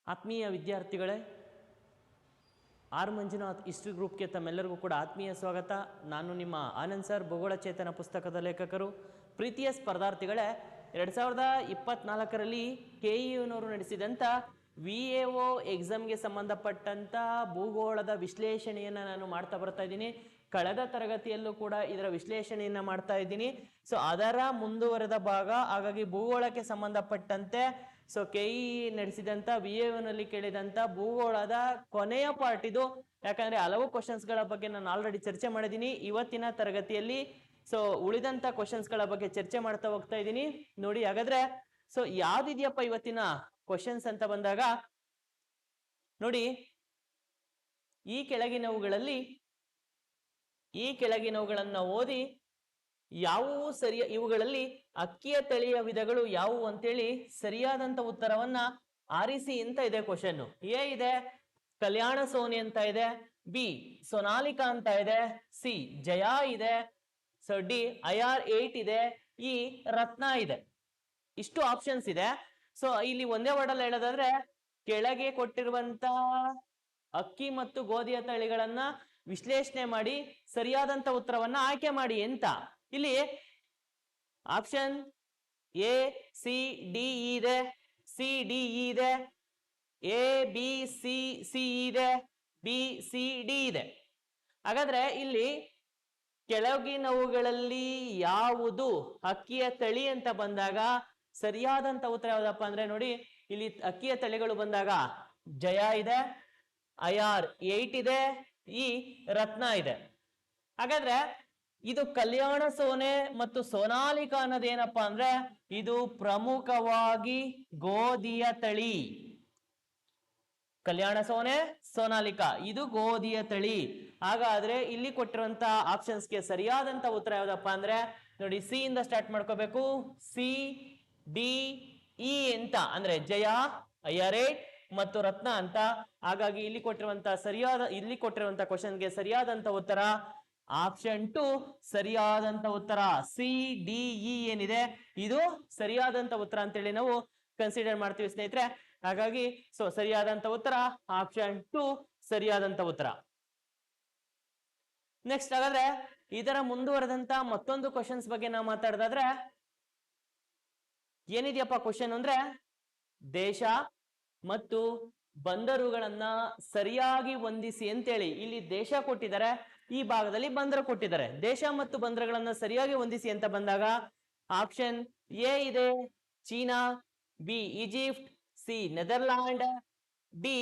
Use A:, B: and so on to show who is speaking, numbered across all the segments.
A: ಆತ್ಮೀಯ ವಿದ್ಯಾರ್ಥಿಗಳೇ, R Manjunath history ಗ್ರೂಪ್ಗೆ ತಮ್ಮೆಲ್ಲರಿಗೂ ಕೂಡ ಆತ್ಮೀಯ ಸ್ವಾಗತ. ನಾನು ನಿಮ್ಮ ಆನಂದ್ ಸರ್, ಭೂಗೋಳ ಚೇತನ ಪುಸ್ತಕದ ಲೇಖಕರು. ಪ್ರೀತಿಯ ಸ್ಪರ್ಧಾರ್ಥಿಗಳೇ, 2024ರಲ್ಲಿ KEUನವರು ನಡೆಸಿದಂಥ VAO ಎಕ್ಸಾಮ್ಗೆ ಸಂಬಂಧಪಟ್ಟಂಥ ಭೂಗೋಳದ ವಿಶ್ಲೇಷಣೆಯನ್ನು ನಾನು ಮಾಡ್ತಾ ಬರ್ತಾ ಇದ್ದೀನಿ. ಕಳೆದ ತರಗತಿಯಲ್ಲೂ ಕೂಡ ಇದರ ವಿಶ್ಲೇಷಣೆಯನ್ನು ಮಾಡ್ತಾ ಇದ್ದೀನಿ. ಸೊ ಅದರ ಮುಂದುವರೆದ ಭಾಗ. ಹಾಗಾಗಿ ಭೂಗೋಳಕ್ಕೆ ಸಂಬಂಧಪಟ್ಟಂತೆ KE ನಡೆಸಿದಂಥ VAOನಲ್ಲಿ ಕೇಳಿದಂಥ ಭೂಗೋಳದ ಕೊನೆಯ ಪಾರ್ಟ್ ಇದು. ಯಾಕಂದ್ರೆ ಹಲವು ಕ್ವಶನ್ಸ್ಗಳ ಬಗ್ಗೆ ನಾನು ಆಲ್ರೆಡಿ ಚರ್ಚೆ ಮಾಡಿದ್ದೀನಿ. ಇವತ್ತಿನ ತರಗತಿಯಲ್ಲಿ ಉಳಿದಂಥ ಕ್ವಶನ್ಸ್ಗಳ ಬಗ್ಗೆ ಚರ್ಚೆ ಮಾಡ್ತಾ ಹೋಗ್ತಾ ಇದ್ದೀನಿ. ನೋಡಿ ಹಾಗಾದ್ರೆ ಯಾವ್ದಿದೆಯಪ್ಪ ಇವತ್ತಿನ ಕ್ವಶನ್ಸ್ ಅಂತ ಬಂದಾಗ, ನೋಡಿ ಈ ಕೆಳಗಿನವುಗಳನ್ನ ಓದಿ ಯಾವುವು ಸರಿಯ, ಇವುಗಳಲ್ಲಿ ಅಕ್ಕಿಯ ತಳಿಯ ವಿಧಗಳು ಯಾವುವು ಅಂತೇಳಿ ಸರಿಯಾದಂತ ಉತ್ತರವನ್ನ ಆರಿಸಿ ಅಂತ ಇದೆ ಕ್ವಶನ್. ಎ ಇದೆ ಕಲ್ಯಾಣ ಸೋನಿ ಅಂತ ಇದೆ, ಬಿ ಸೋನಾಲಿಕಾ ಅಂತ ಇದೆ, ಸಿ ಜಯ ಇದೆ, ಡಿ IR8 ಇದೆ, ಇ ರತ್ನ ಇದೆ. ಇಷ್ಟು ಆಪ್ಷನ್ಸ್ ಇದೆ. ಇಲ್ಲಿ ಒಂದೇ ವರ್ಡಲ್ಲಿ ಹೇಳೋದಾದ್ರೆ, ಕೆಳಗೆ ಕೊಟ್ಟಿರುವಂತ ಅಕ್ಕಿ ಮತ್ತು ಗೋಧಿಯ ತಳಿಗಳನ್ನ ವಿಶ್ಲೇಷಣೆ ಮಾಡಿ ಸರಿಯಾದಂತ ಉತ್ತರವನ್ನ ಆಯ್ಕೆ ಮಾಡಿ ಅಂತ. ಇಲ್ಲಿ option A C D E ಇದೆ, C D E ಇದೆ, A B C ಇದೆ, B C D ಇದೆ. ಹಾಗಾದ್ರೆ ಇಲ್ಲಿ ಕೆಳಗಿನವುಗಳಲ್ಲಿ ಯಾವುದು ಅಕ್ಕಿಯ ತಳಿ ಅಂತ ಬಂದಾಗ ಸರಿಯಾದಂತ ಉತ್ತರ ಯಾವ್ದಪ್ಪ ಅಂದ್ರೆ, ನೋಡಿ ಇಲ್ಲಿ ಅಕ್ಕಿಯ ತಳಿಗಳು ಬಂದಾಗ ಜಯ ಇದೆ, IR8 ಇದೆ, ಈ ರತ್ನ ಇದೆ. ಹಾಗಾದ್ರೆ ಇದು ಕಲ್ಯಾಣ ಸೋನೆ ಮತ್ತು ಸೋನಾಲಿಕಾ ಅನ್ನೋದೇನಪ್ಪಾ ಅಂದ್ರೆ, ಇದು ಪ್ರಮುಖವಾಗಿ ಗೋಧಿಯ ತಳಿ. ಕಲ್ಯಾಣ ಸೋನೆ, ಸೋನಾಲಿಕಾ ಇದು ಗೋಧಿಯ ತಳಿ. ಹಾಗಾದ್ರೆ ಇಲ್ಲಿ ಕೊಟ್ಟಿರುವಂತ ಆಪ್ಷನ್ಸ್ಗೆ ಸರಿಯಾದಂತ ಉತ್ತರ ಯಾವ್ದಪ್ಪ ಅಂದ್ರೆ, ನೋಡಿ ಸಿ ಇಂದ ಸ್ಟಾರ್ಟ್ ಮಾಡ್ಕೋಬೇಕು. C D E ಅಂತ ಅಂದ್ರೆ ಜಯ, IR8 ಮತ್ತು ರತ್ನ ಅಂತ. ಹಾಗಾಗಿ ಇಲ್ಲಿ ಕೊಟ್ಟಿರುವಂತ ಕ್ವಶನ್ಗೆ ಸರಿಯಾದಂತ ಉತ್ತರ ಆಪ್ಷನ್ 2 ಸರಿಯಾದಂತ ಉತ್ತರ. C D E ಏನಿದೆ ಇದು ಸರಿಯಾದಂತ ಉತ್ತರ ಅಂತೇಳಿ ನಾವು ಕನ್ಸಿಡರ್ ಮಾಡ್ತೀವಿ ಸ್ನೇಹಿತರೆ. ಹಾಗಾಗಿ ಸರಿಯಾದಂತ ಉತ್ತರ ಆಪ್ಷನ್ 2 ಸರಿಯಾದಂತ ಉತ್ತರ. ನೆಕ್ಸ್ಟ್ ಹಾಗಾದ್ರೆ ಇದರ ಮುಂದುವರೆದಂತ ಮತ್ತೊಂದು ಕ್ವಶನ್ಸ್ ಬಗ್ಗೆ ನಾವು ಮಾತಾಡೋದಾದ್ರೆ, ಏನಿದೆಯಪ್ಪ ಕ್ವಶನ್ ಅಂದ್ರೆ, ದೇಶ ಮತ್ತು ಬಂದರುಗಳನ್ನ ಸರಿಯಾಗಿ ಹೊಂದಿಸಿ ಅಂತೇಳಿ. ಇಲ್ಲಿ ದೇಶ ಕೊಟ್ಟಿದ್ದಾರೆ, ಈ ಭಾಗದಲ್ಲಿ ಬಂದರು ಕೊಟ್ಟಿದ್ದಾರೆ. ದೇಶ ಮತ್ತು ಬಂದರುಗಳನ್ನ ಸರಿಯಾಗಿ ಹೊಂದಿಸಿ ಅಂತ ಬಂದಾಗ ಆಪ್ಷನ್ ಎ ಇದೆ China, B Egypt, C Netherland, D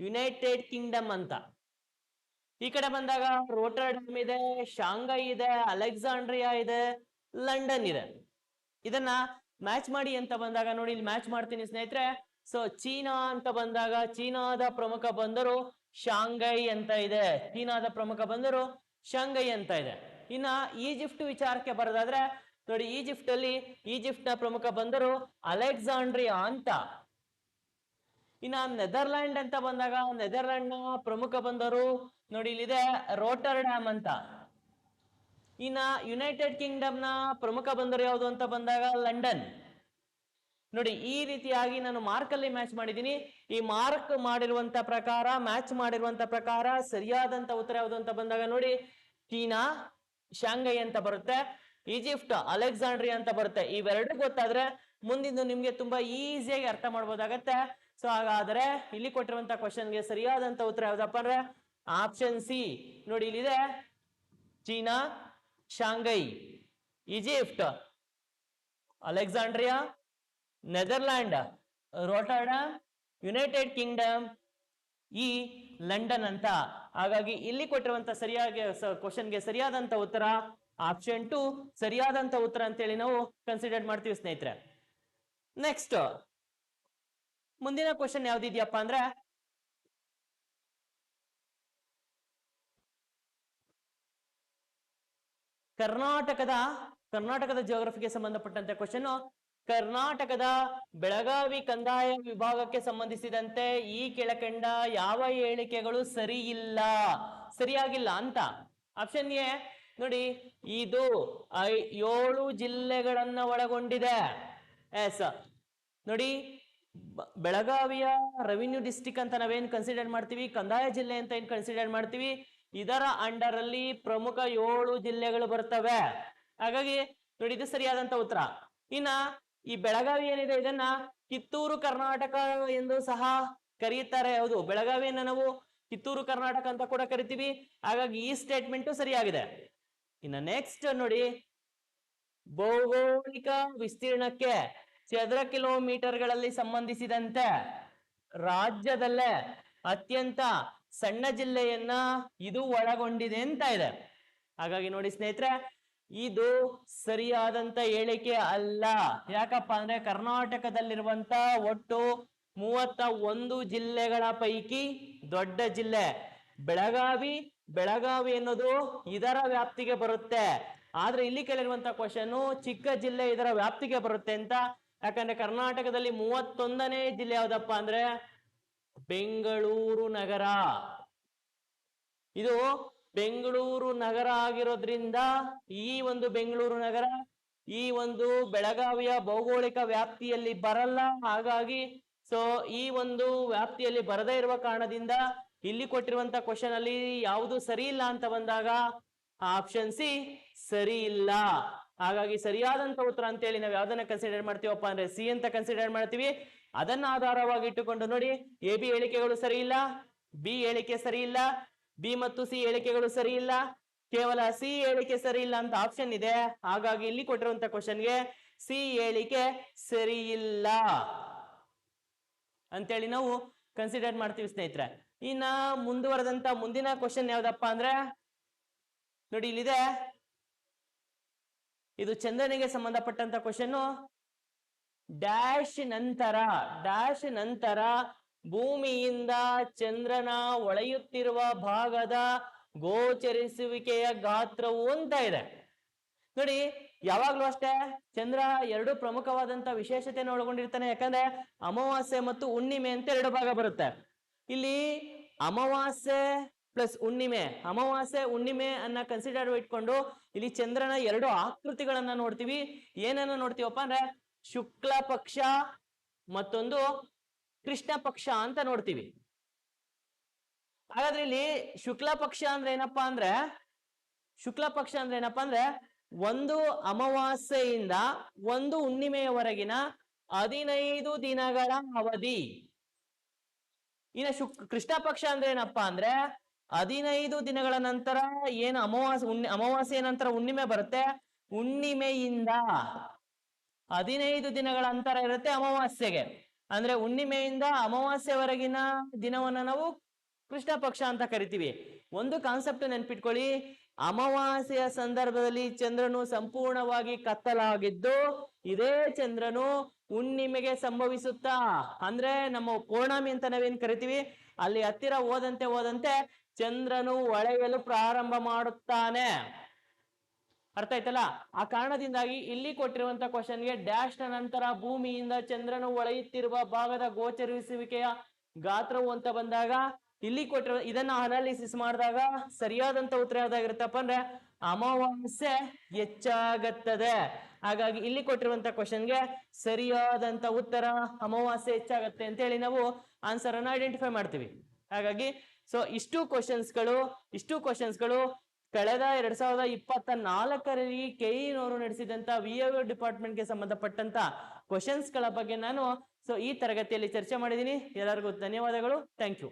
A: United Kingdom ಅಂತ. ಈ ಕಡೆ ಬಂದಾಗ ರೋಟರ್ಡಮ್ ಇದೆ, ಶಾಂಘೈ ಇದೆ, ಅಲೆಕ್ಸಾಂಡ್ರಿಯಾ ಇದೆ, ಲಂಡನ್ ಇದೆ. ಇದನ್ನ ಮ್ಯಾಚ್ ಮಾಡಿ ಅಂತ ಬಂದಾಗ ನೋಡಿ ಇಲ್ಲಿ ಮ್ಯಾಚ್ ಮಾಡ್ತೀನಿ ಸ್ನೇಹಿತರೆ. ಚೀನಾ ಅಂತ ಬಂದಾಗ ಚೀನಾದ ಪ್ರಮುಖ ಬಂದರು ಶಾಂಘೈ ಅಂತ ಇದೆ. ಚೀನಾದ ಪ್ರಮುಖ ಬಂದರು ಶಾಂಘೈ ಅಂತ ಇದೆ. ಇನ್ನ ಈಜಿಪ್ಟ್ ವಿಚಾರಕ್ಕೆ ಬರೋದಾದ್ರೆ, ನೋಡಿ ಈಜಿಪ್ಟ್ ನ ಪ್ರಮುಖ ಬಂದರು ಅಲೆಕ್ಸಾಂಡ್ರಿಯಾ ಅಂತ. ಇನ್ನ ನೆದರ್ಲ್ಯಾಂಡ್ ಅಂತ ಬಂದಾಗ ನೆದರ್ಲ್ಯಾಂಡ್ ನ ಪ್ರಮುಖ ಬಂದರು ನೋಡಿ ಇಲ್ಲಿದೆ ರೋಟರ್ಡ್ಯಾಮ್ ಅಂತ. ಇನ್ನ ಯುನೈಟೆಡ್ ಕಿಂಗ್ಡಮ್ ನ ಪ್ರಮುಖ ಬಂದರು ಯಾವುದು ಅಂತ ಬಂದಾಗ ಲಂಡನ್. ನೋಡಿ ಈ ರೀತಿಯಾಗಿ ನಾನು ಮಾರ್ಕ್ ಅಲ್ಲಿ ಮ್ಯಾಚ್ ಮಾಡಿದ್ದೀನಿ. ಈ ಮಾರ್ಕ್ ಮಾಡಿರುವಂತ ಪ್ರಕಾರ, ಮ್ಯಾಚ್ ಮಾಡಿರುವಂತ ಪ್ರಕಾರ ಸರಿಯಾದಂತ ಉತ್ತರ ಯಾವುದು ಅಂತ ಬಂದಾಗ ನೋಡಿ ಚೀನಾ ಶಾಂಘೈ ಅಂತ ಬರುತ್ತೆ, ಈಜಿಪ್ಟ್ ಅಲೆಕ್ಸಾಂಡ್ರಿಯಾ ಅಂತ ಬರುತ್ತೆ. ಇವೆರಡು ಗೊತ್ತಾದ್ರೆ ಮುಂದಿನ ನಿಮ್ಗೆ ತುಂಬಾ ಈಸಿಯಾಗಿ ಅರ್ಥ ಮಾಡ್ಬೋದಾಗತ್ತೆ. ಹಾಗಾದ್ರೆ ಇಲ್ಲಿ ಕೊಟ್ಟಿರುವಂತ ಕ್ವಶನ್ಗೆ ಸರಿಯಾದಂತ ಉತ್ತರ ಯಾವ್ದಪ್ಪ ಅಂದ್ರೆ ಆಪ್ಷನ್ ಸಿ. ನೋಡಿ ಇಲ್ಲಿದೆ China, Shanghai, Egypt, Alexandria, Netherland, Rotterdam, United Kingdom, ಈ ಲಂಡನ್ ಅಂತ. ಹಾಗಾಗಿ ಇಲ್ಲಿ ಕೊಟ್ಟಿರುವಂತ ಕ್ವಶನ್ಗೆ ಸರಿಯಾದಂತ ಉತ್ತರ ಆಪ್ಷನ್ 2 ಸರಿಯಾದಂತ ಉತ್ತರ ಅಂತೇಳಿ ನಾವು ಕನ್ಸಿಡರ್ ಮಾಡ್ತೀವಿ ಸ್ನೇಹಿತರೆ. ನೆಕ್ಸ್ಟ್ ಮುಂದಿನ ಕ್ವಶನ್ ಯಾವ್ದಿದ್ಯಪ್ಪ ಅಂದ್ರೆ, ಕರ್ನಾಟಕದ ಜಿಯೋಗ್ರಫಿಗೆ ಸಂಬಂಧಪಟ್ಟಂತೆ ಕ್ವಶನ್. ಕರ್ನಾಟಕದ ಬೆಳಗಾವಿ ಕಂದಾಯ ವಿಭಾಗಕ್ಕೆ ಸಂಬಂಧಿಸಿದಂತೆ ಈ ಕೆಳಕಂಡ ಯಾವ ಹೇಳಿಕೆಗಳು ಸರಿಯಾಗಿಲ್ಲ ಅಂತ. ಆಪ್ಷನ್ ಎ ನೋಡಿ ಇದು 7 ಜಿಲ್ಲೆಗಳನ್ನ ಒಳಗೊಂಡಿದೆ. ಎಸ್ ನೋಡಿ ಬೆಳಗಾವಿಯ ರೆವಿನ್ಯೂ ಡಿಸ್ಟಿಕ್ ಅಂತ ನಾವೇನ್ ಕನ್ಸಿಡರ್ ಮಾಡ್ತೀವಿ, ಕಂದಾಯ ಜಿಲ್ಲೆ ಅಂತ ಏನ್ ಕನ್ಸಿಡರ್ ಮಾಡ್ತೀವಿ, ಇದರ ಅಂಡರ್ ಅಲ್ಲಿ ಪ್ರಮುಖ 7 ಜಿಲ್ಲೆಗಳು ಬರ್ತವೆ. ಹಾಗಾಗಿ ನೋಡಿ ಇದು ಸರಿಯಾದಂತ ಉತ್ತರ. ಇನ್ನ ಈ ಬೆಳಗಾವಿ ಏನಿದೆ ಇದನ್ನ ಕಿತ್ತೂರು ಕರ್ನಾಟಕ ಎಂದು ಸಹ ಕರೆಯುತ್ತಾರೆ. ಹೌದು, ಬೆಳಗಾವಿಯನ್ನ ನಾವು ಕಿತ್ತೂರು ಕರ್ನಾಟಕ ಅಂತ ಕೂಡ ಕರಿತೀವಿ. ಹಾಗಾಗಿ ಈ ಸ್ಟೇಟ್ಮೆಂಟ್ ಸರಿಯಾಗಿದೆ. ಇನ್ನ ನೆಕ್ಸ್ಟ್ ನೋಡಿ, ಭೌಗೋಳಿಕ ವಿಸ್ತೀರ್ಣಕ್ಕೆ ಚದರ ಕಿಲೋಮೀಟರ್ಗಳಲ್ಲಿ ಸಂಬಂಧಿಸಿದಂತೆ ರಾಜ್ಯದಲ್ಲೇ ಅತ್ಯಂತ ಸಣ್ಣ ಜಿಲ್ಲೆಯನ್ನ ಇದು ಒಳಗೊಂಡಿದೆ ಅಂತ ಇದೆ. ಹಾಗಾಗಿ ನೋಡಿ ಸ್ನೇಹಿತರೆ, ಇದು ಸರಿಯಾದಂತ ಹೇಳಿಕೆ ಅಲ್ಲ. ಯಾಕಪ್ಪ ಅಂದ್ರೆ ಕರ್ನಾಟಕದಲ್ಲಿರುವಂತ ಒಟ್ಟು 31 ಜಿಲ್ಲೆಗಳ ಪೈಕಿ ದೊಡ್ಡ ಜಿಲ್ಲೆ ಬೆಳಗಾವಿ. ಬೆಳಗಾವಿ ಅನ್ನೋದು ಇದರ ವ್ಯಾಪ್ತಿಗೆ ಬರುತ್ತೆ. ಆದ್ರೆ ಇಲ್ಲಿ ಕೇಳಿರುವಂತ ಕ್ವಶನ್ ಚಿಕ್ಕ ಜಿಲ್ಲೆ ಇದರ ವ್ಯಾಪ್ತಿಗೆ ಬರುತ್ತೆ ಅಂತ. ಯಾಕಂದ್ರೆ ಕರ್ನಾಟಕದಲ್ಲಿ 31ನೇ ಜಿಲ್ಲೆ ಯಾವ್ದಪ್ಪ ಅಂದ್ರೆ ಬೆಂಗಳೂರು ನಗರ. ಇದು ಬೆಂಗಳೂರು ನಗರ ಆಗಿರೋದ್ರಿಂದ ಈ ಒಂದು ಬೆಂಗಳೂರು ನಗರ ಈ ಒಂದು ಬೆಳಗಾವಿಯ ಭೌಗೋಳಿಕ ವ್ಯಾಪ್ತಿಯಲ್ಲಿ ಬರಲ್ಲ. ಹಾಗಾಗಿ ಈ ಒಂದು ವ್ಯಾಪ್ತಿಯಲ್ಲಿ ಬರದೇ ಇರುವ ಕಾರಣದಿಂದ ಇಲ್ಲಿ ಕೊಟ್ಟಿರುವಂತ ಕ್ವಶನ್ ಅಲ್ಲಿ ಯಾವುದು ಸರಿ ಇಲ್ಲ ಅಂತ ಬಂದಾಗ ಆಪ್ಷನ್ ಸಿ ಸರಿ ಇಲ್ಲ. ಹಾಗಾಗಿ ಸರಿಯಾದಂತ ಉತ್ತರ ಅಂತ ಹೇಳಿ ನಾವು ಯಾವ್ದನ್ನ ಕನ್ಸಿಡರ್ ಮಾಡ್ತೀವಪ್ಪ ಅಂದ್ರೆ ಸಿ ಅಂತ ಕನ್ಸಿಡರ್ ಮಾಡ್ತೀವಿ. ಅದನ್ನ ಆಧಾರವಾಗಿ ಇಟ್ಟುಕೊಂಡು ನೋಡಿ, ಎ ಬಿ ಹೇಳಿಕೆಗಳು ಸರಿ ಇಲ್ಲ, ಬಿ ಹೇಳಿಕೆ ಸರಿ ಇಲ್ಲ, ಬಿ ಮತ್ತು ಸಿ ಹೇಳಿಕೆಗಳು ಸರಿ ಇಲ್ಲ, ಕೇವಲ ಸಿ ಹೇಳಿಕೆ ಸರಿ ಇಲ್ಲ ಅಂತ ಆಪ್ಷನ್ ಇದೆ. ಹಾಗಾಗಿ ಇಲ್ಲಿ ಕೊಟ್ಟಿರುವಂತ ಕ್ವಶನ್ಗೆ ಸಿ ಹೇಳಿಕೆ ಸರಿ ಇಲ್ಲ ಅಂತೇಳಿ ನಾವು ಕನ್ಸಿಡರ್ ಮಾಡ್ತೀವಿ ಸ್ನೇಹಿತರೆ. ಇನ್ನ ಮುಂದುವರೆದಂತ ಮುಂದಿನ ಕ್ವಶನ್ ಯಾವ್ದಪ್ಪ ಅಂದ್ರೆ ನೋಡಿ ಇಲ್ಲಿದೆ, ಇದು ಚಂದ್ರನಿಗೆ ಸಂಬಂಧಪಟ್ಟಂತ ಕ್ವಶನ್. ಡ್ಯಾಶ್ ನಂತರ ಭೂಮಿಯಿಂದ ಚಂದ್ರನ ಹೊಳೆಯುತ್ತಿರುವ ಭಾಗದ ಗೋಚರಿಸುವಿಕೆಯ ಗಾತ್ರವು ಅಂತ ಇದೆ. ನೋಡಿ ಯಾವಾಗ್ಲೂ ಅಷ್ಟೇ ಚಂದ್ರ 2 ಪ್ರಮುಖವಾದಂತ ವಿಶೇಷತೆಯನ್ನು ಒಳಗೊಂಡಿರ್ತಾನೆ. ಯಾಕಂದ್ರೆ ಅಮಾವಾಸ್ಯೆ ಮತ್ತು ಹುಣ್ಣಿಮೆ ಅಂತ 2 ಭಾಗ ಬರುತ್ತೆ. ಇಲ್ಲಿ ಅಮಾವಾಸ್ಯೆ ಪ್ಲಸ್ ಹುಣ್ಣಿಮೆ, ಅಮಾವಾಸ್ಯೆ ಹುಣ್ಣಿಮೆ ಅನ್ನ ಕನ್ಸಿಡರ್ ಇಟ್ಕೊಂಡು ಇಲ್ಲಿ ಚಂದ್ರನ 2 ಆಕೃತಿಗಳನ್ನ ನೋಡ್ತೀವಿ. ಏನನ್ನ ನೋಡ್ತೀವಪ್ಪ ಅಂದ್ರೆ ಶುಕ್ಲ ಪಕ್ಷ ಮತ್ತೊಂದು ಕೃಷ್ಣ ಪಕ್ಷ ಅಂತ ನೋಡ್ತೀವಿ. ಹಾಗಾದ್ರೆ ಇಲ್ಲಿ ಶುಕ್ಲ ಪಕ್ಷ ಅಂದ್ರೆ ಏನಪ್ಪಾ ಅಂದ್ರೆ ಒಂದು ಅಮಾವಾಸ್ಯೆಯಿಂದ ಒಂದು ಹುಣ್ಣಿಮೆಯವರೆಗಿನ 15 ದಿನಗಳ ಅವಧಿ. ಇನ್ನ ಕೃಷ್ಣ ಪಕ್ಷ ಅಂದ್ರೆ ಏನಪ್ಪಾ ಅಂದ್ರೆ 15 ದಿನಗಳ ನಂತರ ಏನು ಅಮಾವಾಸ್ಯೆ ನಂತರ ಹುಣ್ಣಿಮೆ ಬರುತ್ತೆ, ಹುಣ್ಣಿಮೆಯಿಂದ 15 ದಿನಗಳ ಅಂತರ ಇರುತ್ತೆ ಅಮಾವಾಸ್ಯೆಗೆ. ಅಂದ್ರೆ ಹುಣ್ಣಿಮೆಯಿಂದ ಅಮಾವಾಸ್ಯೆವರೆಗಿನ ದಿನವನ್ನ ನಾವು ಕೃಷ್ಣ ಪಕ್ಷ ಅಂತ ಕರಿತೀವಿ. ಒಂದು ಕಾನ್ಸೆಪ್ಟ್ ನೆನ್ಪಿಟ್ಕೊಳ್ಳಿ, ಅಮಾವಾಸ್ಯೆಯ ಸಂದರ್ಭದಲ್ಲಿ ಚಂದ್ರನು ಸಂಪೂರ್ಣವಾಗಿ ಕತ್ತಲಾಗಿದ್ದು ಇದೇ ಚಂದ್ರನು ಹುಣ್ಣಿಮೆಗೆ ಸಂಭವಿಸುತ್ತಾ ಅಂದ್ರೆ ನಮ್ಮ ಪೌರ್ಣಮಿ ಅಂತ ನಾವೇನ್ ಕರಿತೀವಿ ಅಲ್ಲಿ ಹತ್ತಿರ ಹೋದಂತೆ ಚಂದ್ರನು ಹೊಳೆಯಲು ಪ್ರಾರಂಭ ಮಾಡುತ್ತಾನೆ. ಅರ್ಥ ಆಯ್ತಲ್ಲ? ಆ ಕಾರಣದಿಂದಾಗಿ ಇಲ್ಲಿ ಕೊಟ್ಟಿರುವಂತ ಕ್ವಶನ್ಗೆ ಡ್ಯಾಶ್ ನ ನಂತರ ಭೂಮಿಯಿಂದ ಚಂದ್ರನು ಹೊಳೆಯುತ್ತಿರುವ ಭಾಗದ ಗೋಚರಿಸುವಿಕೆಯ ಗಾತ್ರವು ಅಂತ ಬಂದಾಗ ಇಲ್ಲಿ ಕೊಟ್ಟಿರೋ ಇದನ್ನ ಅನಾಲಿಸಿಸ್ ಮಾಡಿದಾಗ ಸರಿಯಾದಂತ ಉತ್ತರ ಯಾವ್ದಾಗಿರುತ್ತಪ್ಪ ಅಂದ್ರೆ ಅಮಾವಾಸ್ಯೆ ಹೆಚ್ಚಾಗತ್ತದೆ. ಹಾಗಾಗಿ ಇಲ್ಲಿ ಕೊಟ್ಟಿರುವಂತ ಕ್ವಶನ್ಗೆ ಸರಿಯಾದಂತ ಉತ್ತರ ಅಮಾವಾಸ್ಯೆ ಹೆಚ್ಚಾಗತ್ತೆ ಅಂತ ಹೇಳಿ ನಾವು ಆನ್ಸರ್ ಅನ್ನ ಐಡೆಂಟಿಫೈ ಮಾಡ್ತೀವಿ. ಹಾಗಾಗಿ ಇಷ್ಟು ಕ್ವಶನ್ಸ್ಗಳು ಕಳೆದ 2024ರಲ್ಲಿ ಕೆಇನವರು ನಡೆಸಿದಂತ ವಿಎಒ ಡಿಪಾರ್ಟ್ಮೆಂಟ್ಗೆ ಸಂಬಂಧಪಟ್ಟಂತ ಕ್ವಶನ್ಸ್ಗಳ ಬಗ್ಗೆ ನಾನು ಈ ತರಗತಿಯಲ್ಲಿ ಚರ್ಚೆ ಮಾಡಿದ್ದೀನಿ. ಎಲ್ಲರಿಗೂ ಧನ್ಯವಾದಗಳು. Thank you.